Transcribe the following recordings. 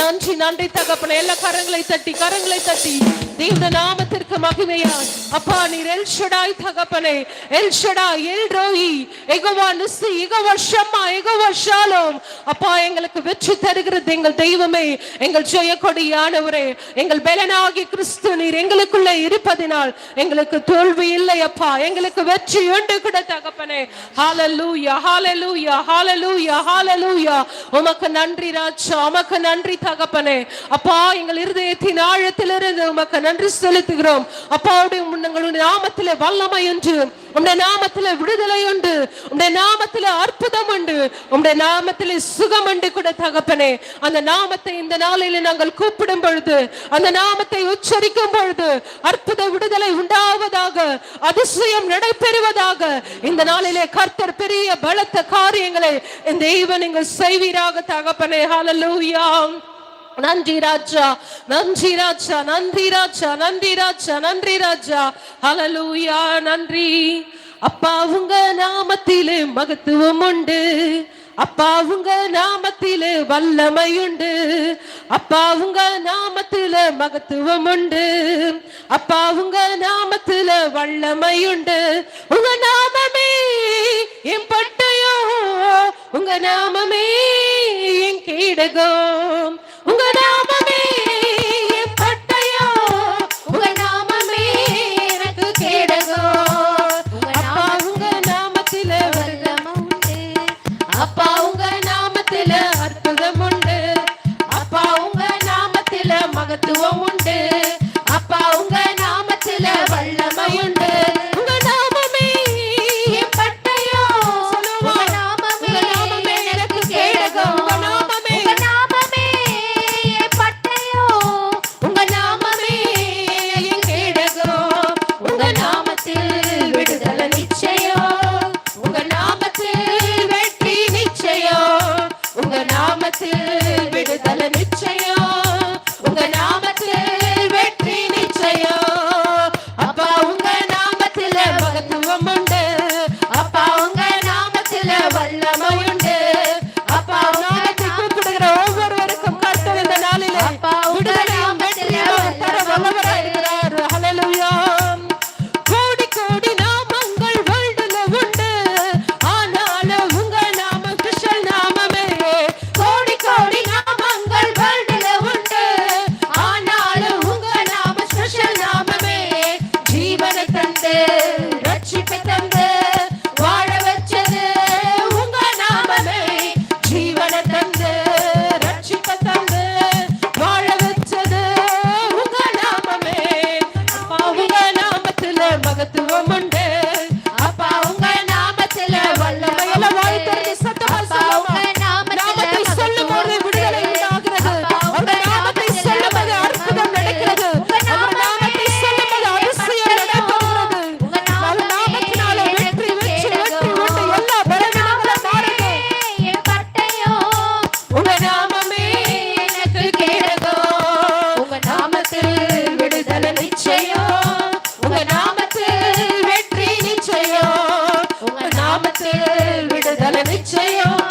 நன்றி நன்றி தகப்பனே. எல்லா கரங்களை தட்டி தேவ நாமத்திற்கு மகிமையா. அப்பா நீர் எல் ஷடாய் தகப்பனே, El Shaddai, El Roi, Jehovah Nissi, Jehovah Shammah, Jehovah Shalom. அப்பா எங்களுக்கு வெற்றி தருகிறது எங்கள் தெய்வமே, எங்கள் ஜெயக்கொடியானவரே, எங்கள் பலனாகிய கிறிஸ்து நீர் எங்களுக்குள்ளே இருப்பதினால் எங்களுக்கு தோல்வி இல்லை அப்பா, எங்களுக்கு வெற்றி உண்டு கூட தகப்பனே. ஹalleluya ஹalleluya ஹalleluya ஹalleluya. உமக்கு நன்றி ராஜா, உமக்கு நன்றி தகப்பனே. அப்பா எங்கள் இருதயத்தின் ஆழத்திலிருந்து உமக்கு நன்றி செலுத்துகிறோம் அப்பா. உங்களுடைய நாமத்திலே வல்லமை உண்டு, உம்முடைய நாமத்திலே விடுதலை உண்டு, உம்முடைய நாமத்திலே அற்புதம் உண்டு, உம்முடைய நாமத்திலே சுகம் உண்டு கூட தகப்பனே. அந்த நாமத்தை இந்த நாளிலே நாங்கள் கூப்பிடும் பொழுது, அந்த நாமத்தை உச்சரிக்கும் பொழுது அற்புத விடுதலை உண்டாவதாக, அதிசயம் நடைபெறுவதாக. இந்த நாளிலே கர்த்தர் பெரிய பலத்த காரியங்களை இந்த தெய்வம் நீங்கள் செய்வீராக தகப்பனே. ஹalleluya. நன்றி ராஜா, நன்றி ராஜா, நன்றி ராஜா, நன்றி ராஜா, நன்றி ராஜா. ஹalleluya. நன்றி அப்பா. உங்க நாமத்திலே மகத்துவம் உண்டு அப்பா, உங்க நாமத்திலே வல்லமை உண்டு அப்பா, உங்க நாமத்திலே மகத்துவம் உண்டு அப்பா, உங்க நாமத்திலே வல்லமை உண்டு. உங்க நாமமே என் பட்டயம், உங்க நாமமே என் கேடகம், உங்க நாமமே என் பட்டயம், உங்க நாமமே எனக்கு கேடகம். அப்பா உங்க நாமத்திலே வல்லமை உண்டு அப்பா, உங்க நாமத்திலே அற்புதம் உண்டு அப்பா, உங்க நாமத்திலே மகத்துவம் உண்டு அப்பா, உங்க நாமத்திலே வல்லமை உண்டு. உங்க நாமமே என் பட்டயம், உங்க நாமமே எனக்கு கேடகம், உங்க நாமமே என் பட்டயம், உங்க நாமமே என் கேடகம். உங்க நாமத்தில் விடுதலை நிச்சயம், உங்க நாமத்தில் வெற்றி நிச்சயம், உங்க நாமத்தில் விடுதலை நிச்சயம், உங்க நாமத்தில் வெற்றி நிச்சயம். அப்பா உங்க நாமத்தில மகத்துவம் உண்டு அப்பா, உங்க நாமத்தில வல்லமை உண்டு அப்பா. நாமத்தை கூப்பிடுகிற ஒவ்வொருவருக்கும் கர்த்தர் இந்த நாளிலே விடுதலையும் வெற்றியும் தர வல்லவராய் இருக்கிறார். ஹalleluya. கோடி கோடி நாமங்கள் வேர்ல்டுல உண்டு, ஆனாலும் உங்க நாமம் கிறிஸ்து நாமமே. கோடி கோடி நாமங்கள் வேர்ல்டுல உண்டு, ஆனாலும் உங்க நாமம் கிறிஸ்து நாமமே. ஜீவனை தந்து ரட்சிப்பை தந்து வாழ வச்சது உங்க நாமமே. ஜீவனை தந்து ரட்சிப்பை தந்து வாழ வச்சது உங்க நாமமே. அப்பா உங்க நாமத்தில மகத்துவம் உண்டு அப்பா, உங்க நாமத்தில வல்லமை. எல்லாம் வாய் திறந்து சத்தமா சொல்லுங்க. நாமத்தை சொல்லும்போது விடுதலை உண்டாகிறது, உங்க நாமத்தை சொல்லும்போது அற்புதம் நடக்கிறது, உங்க நாமத்தை சொல்லும்போது அதிசயம் நடைபெறுகிறது. உங்க நாமத்தினால வெற்றி வெற்றி வெற்றி உண்டு. எல்லா பலவீனங்களும் மாறுது. என் பட்டயம், உங்க நாமமே எனக்கு கேடகம், உங்க நாமத்தில் விடுதலை நிச்சயம், உங்க நாமத்தில் வெற்றி நிச்சயம், உங்க நாமத்தில் விடுதலை நிச்சயம்,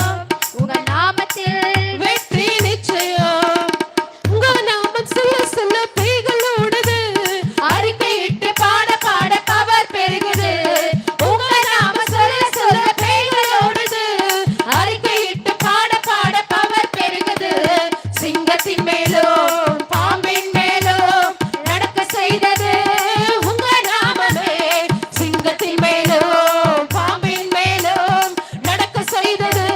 உங்க நாமத்தில் வெற்றி நிச்சயம். உங்க நாமம் சொல்ல சொல்ல பேய்கள் ஓடுது, அறிக்கையிட்டு பாட பாட பவர் பெருகுது. உங்க நாமம் சொல்ல சொல்ல பேய்கள் ஓடுது, அறிக்கையிட்டு பாட பாட பவர் பெருகுது. சிங்கத்தின் மேலும் பாம்பின் மேலும் நடக்க செய்தது உங்க நாமமே. சிங்கத்தின் மேலும் பாம்பின் மேலும் நடக்க செய்தது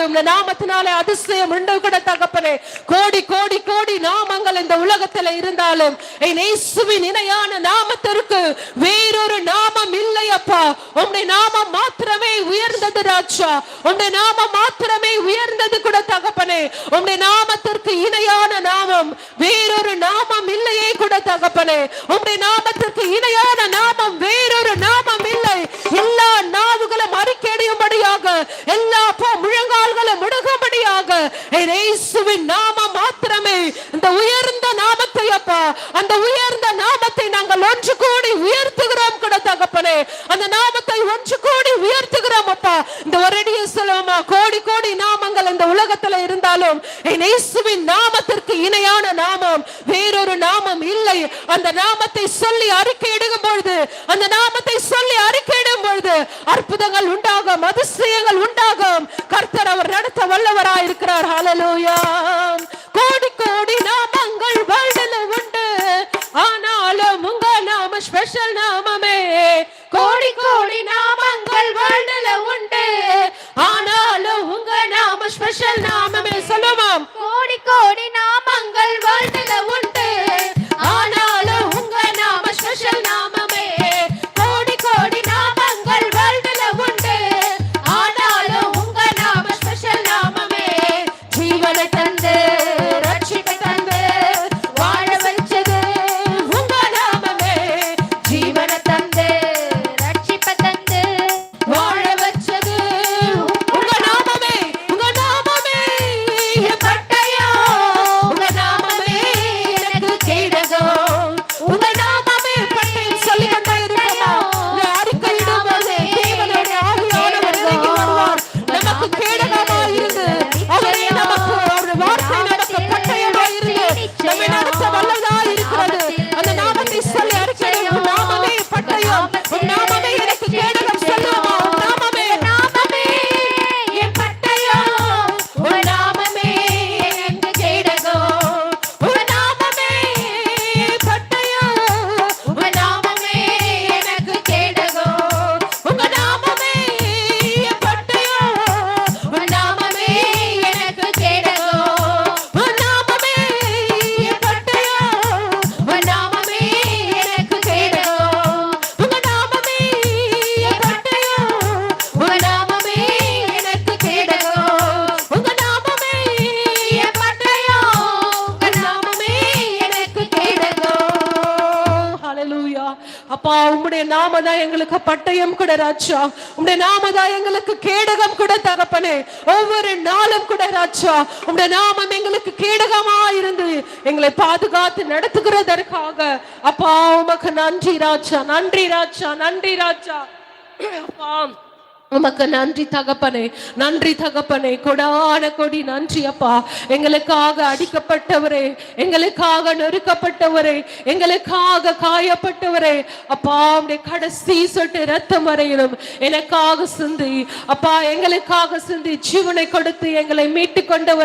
உம்முடைய நாமத்தினாலே அதிசயம் உண்டு கூட தகப்பனே. கோடி கோடி கோடி நாமங்கள் இந்த உலகத்துல இருந்தாலும் என் இயேசுவின் இணையான நாமத்திற்கு வேறொரு நாமம் இல்லை அப்பா. உம்முடைய நாமம் மாத்திரமே உயர்ந்தது ராஜா. உம்முடைய நாமம் மாத்திரமே உயர்ந்தது கூட தகப்பனே. உம்முடைய நாமத்திற்கு இணையான நாமம் வேறொரு நாமம் இல்லையே கூட தகப்பனே. உம்முடைய நாமத்திற்கு இணையான நாமம் வேறொரு நாமம் இல்லை. எல்லா நாவுகளும் அறிக்கையிடும்படியாக, எல்லா முழங்கால்களும் முடங்கும்படியாக இயேசுவின் நாமம் மாத்திரமே, இந்த உயர்ந்த நாமத்தை அப்பா, அந்த உயர்ந்த நாமத்தை நாங்கள் ஒன்று கூடி உயர்த்துகிறோம் கூட தகப்பனே. அந்த நாமத்தை ஒன்று கூடி உயர்த்துகிறோம் அப்பா. இந்த ஒரடியை சொல்லுவோமா, கோடி கோடி நாமங்கள் இந்த உலகத்துல இருந்தாலும் இயேசுவின் நாமத்திற்கு இணையான நாமம் வேறொரு நாமம் இல்லை. அந்த நாமத்தை சொல்லி அறிக்கையிடும் பொழுது, அந்த நாமத்தை சொல்லி அறிக்கையிடும் பொழுது அற்புதங்கள் உண்டாகும், அதிசயங்கள் உண்டாகும். கர்த்தர் அவர் நடத்த வல்லவராய் இருக்கிறார். ஹல்லேலூயா. கோடி கோடி நாமங்கள் வாழ்டல உண்டு, ஆனாலும் உங்க நாம ஸ்பெஷல் நாமமே. கோடி கோடி நாமங்கள் வாழ்டல உண்டு, ஆனாலும் உங்க நாம ஸ்பெஷல் நாமமே. சொல்லுவோம். கோடி கோடி நாமங்கள் வாழ்டல உண்டு, ஆனாலும் உங்க நாம ஸ்பெஷல் நாமமே. கோடி கோடி நாமங்கள் வாழ்டல உண்டு, ஆனாலும் உங்க நாம ஸ்பெஷல் நாமமே. ஜீவனை தந்து ரட்சிப்பை தந்து வாழ வச்சது உங்க நாமமே. ஜீவனை தந்து ரட்சிப்பை தந்து வாழ வச்சது உங்க நாமமே. உங்க நாமமே என் பட்டயம், உங்க நாமமே எனக்கு கேடகம். உங்க நாமமே பட்டயம் சொல்லி கொண்டே இருப்போமா? அறிக்கையிடும் போது தேவனுடைய ஆவியானவர் இறங்கி வருவார். நமக்கு கேடகமாய் இருந்து அவரே நமக்கு ஒரு வார்த்தை நமக்கு பட்டயமாய் இருந்து நம்மை நடத்த வல்லவராய் இருக்கிறது. அந்த நாமத்தை சொல்லி அறிக்கையிடும். உன் நாமமே பட்டயம், உன் நாமமே எனக்கு கேடகம். சொல்லுவோமா? உன் நாமமே. நாமமே என் பட்டயம், உன் நாமமே எனக்கு கேடகம். உன் நாமமே பட்டயம், உன் நாமமே எனக்கு கேடகம். உங்க நாமமே பட்டயம், உன் நாமமே எனக்கு கேடகம். உன் நாமமே பட்டயம், உன் நாமமே எனக்கு கேடகம். உங்க நாமமே பட்டயம், உன் நாமமே எனக்கு கேடகம். உங்க நாமமே என் பட்டயம், உன் நாமமே எனக்கு கேடகம். ஹல்லேலூயா. அப்பா, உம்முடைய நாம தான் எங்களுக்கு பட்டயம் கூட ராஜா. உம்முடைய நாம தான் எங்களுக்கு கேடகம் கூட தகப்பனே. ஒவ்வொரு நாளும் கூட ராஜா உம்முடைய நாமம் எங்களுக்கு கேடகமா இருந்து எங்களை பாதுகாத்து நடத்துகிறதற்காக அப்பா உமக்கு நன்றி ராஜா, நன்றி ராஜா, நன்றி ராஜா. அப்பா உமக்கு நன்றி தகப்பனே, நன்றி தகப்பனே, கொடான கொடி நன்றி அப்பா. எங்களுக்காக அடிக்கப்பட்டவரே, எங்களுக்காக நொறுக்கப்பட்டவரே, எங்களுக்காக காயப்பட்டவரே அப்பா, உம்முடைய கடைசி சொட்டு ரத்தம் வரையிலும் எனக்காக சிந்தி அப்பா, எங்களுக்காக சிந்தி ஜீவனை கொடுத்து எங்களை மீட்டு கொண்டவர்